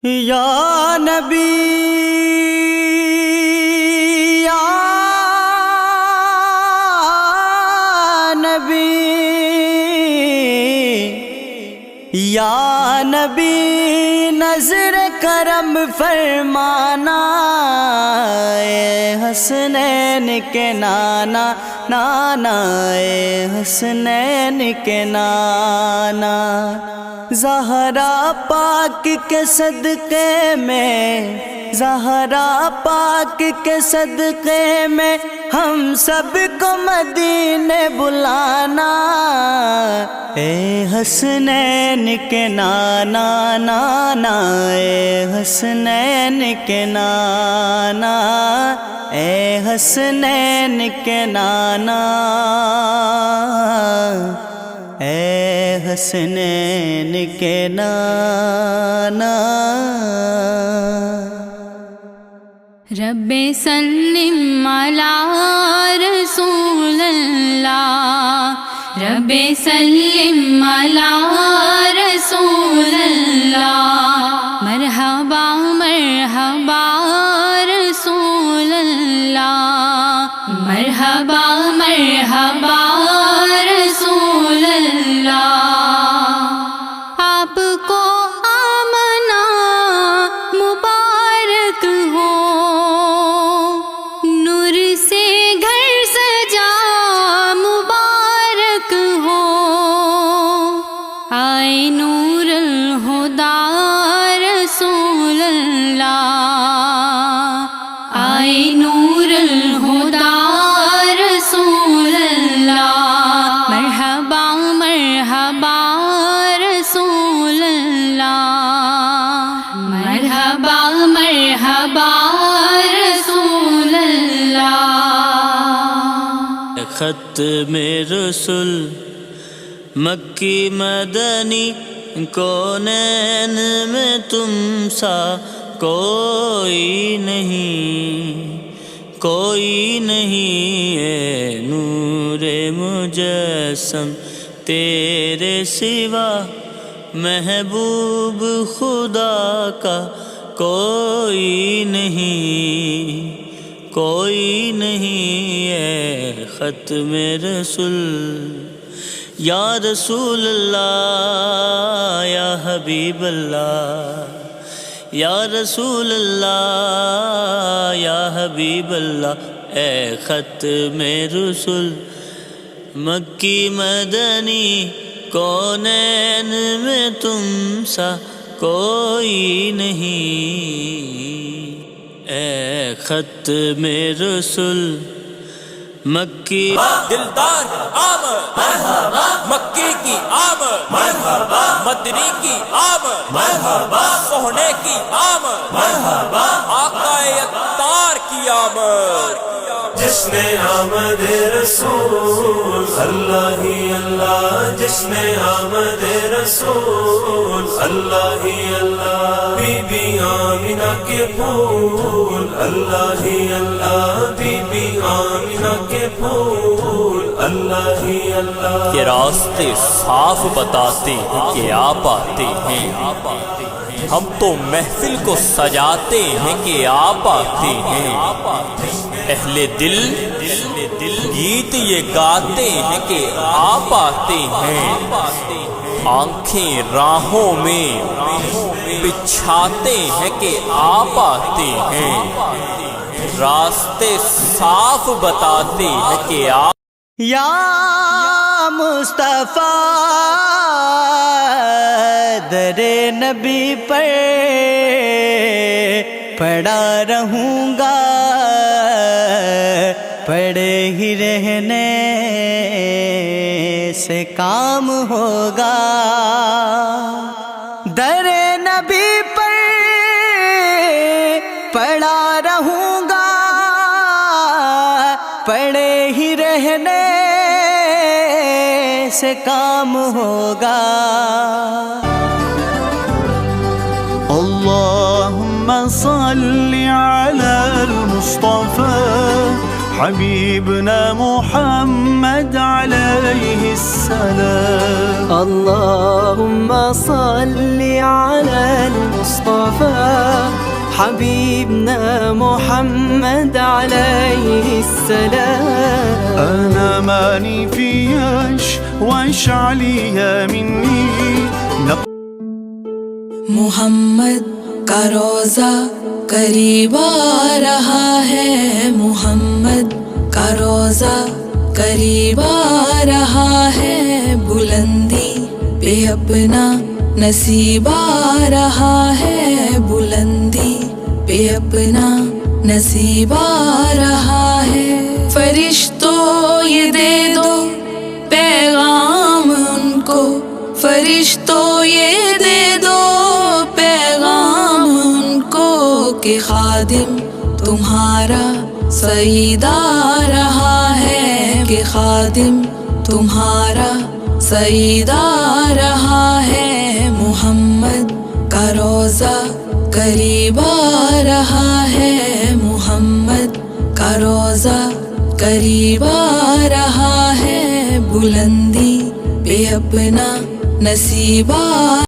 یا نبی یا نبی یا نبی نظر کرم فرمانا، اے حسنین کے نانا نانا، اے حسنین کے نانا، زہرا پاک کے صدقے میں، زہرا پاک کے صدقے میں ہم سب کو مدینے بلانا، اے حسنین کے نانا نانا، اے حسنین کے نانا، اے حسنین کے نانا، اے حسنین کے نانا۔ رب سلم علی رسول اللہ، رب سلم علی رسول اللہ، مرحبا مرحبا رسول اللہ، مرحبا مرحبا رسول اللہ۔ آپ کو آمنا مبارک ہو، نور سے گھر سجا مبارک ہو، آئے نور الہدیٰ رسول اللہ، آئے نور الہدیٰ رسول اللہ، مرحبا مرحبا رسول اللہ، مرحبا مرحبا رسول اللہ۔ ختم رسول مکی مدنی، کونین میں تم سا کوئی نہیں، کوئی نہیں، اے نور مجسم تیرے سوا محبوب خدا کا کوئی نہیں، کوئی نہیں، اے ختم رسول۔ یا رسول اللہ یا حبیب اللہ، یا رسول اللہ یا حبیب اللہ، اے ختم رسول مکی مدنی، کونین میں تم سا کوئی نہیں، اے ختم رسول مکی۔ دلدار آمد مرحبا، مکی کی آمد مرحبا، مدنی کی آمد مرحبا، سوہنے کی آمد مرحبا، آقا اتار کی آمد۔ جشن آمد رسول اللہ ہی اللہ، جشن آمد رسول اللہ ہی اللہ، بی بی آمنہ کے پھول اللہ ہی اللہ، بی بی آمنہ کے پھول اللہ ہی اللہ۔ یہ راستے صاف بتاتے ہیں کہ آپ آتے ہیں، ہم تو محفل کو سجاتے ہیں کہ آپ آتے ہیں، اہل دل گیت یہ گاتے ہیں کہ آپ آتے ہیں، آنکھیں راہوں میں بچھاتے ہیں کہ آپ آتے ہیں، راستے صاف بتاتے ہیں کہ آپ۔ یا مصطفیٰ در نبی پر پڑا رہوں گا، پڑے ہی رہنے سے کام ہوگا، در نبی پر پڑا رہوں گا، پڑے ہی رہنے سے کام ہوگا۔ اللہم صلی علی المصطفى حبیبنا محمد علیہ السلام۔ سلام اللهم صل على المصطفى حبيبنا محمد عليه السلام أنا ماني فيش واشعلي مني محمد کا روزہ قریب آ رہا ہے، محمد کا روزہ قریب آ رہا ہے، بلندی پہ اپنا نصیب آ رہا ہے، بلندی پہ اپنا نصیب آ رہا ہے۔ فرشتوں یہ دے دو پیغام ان کو، فرشتوں یہ دے دو پیغام ان کو کہ خادم تمہارا سعید آ رہا ہے، کہ خادم تمہارا سعید آ رہا ہے، محمد کا روزہ قریب آ رہا ہے، محمد کا روزہ قریب آ رہا ہے، بلندی پہ اپنا نصیب آ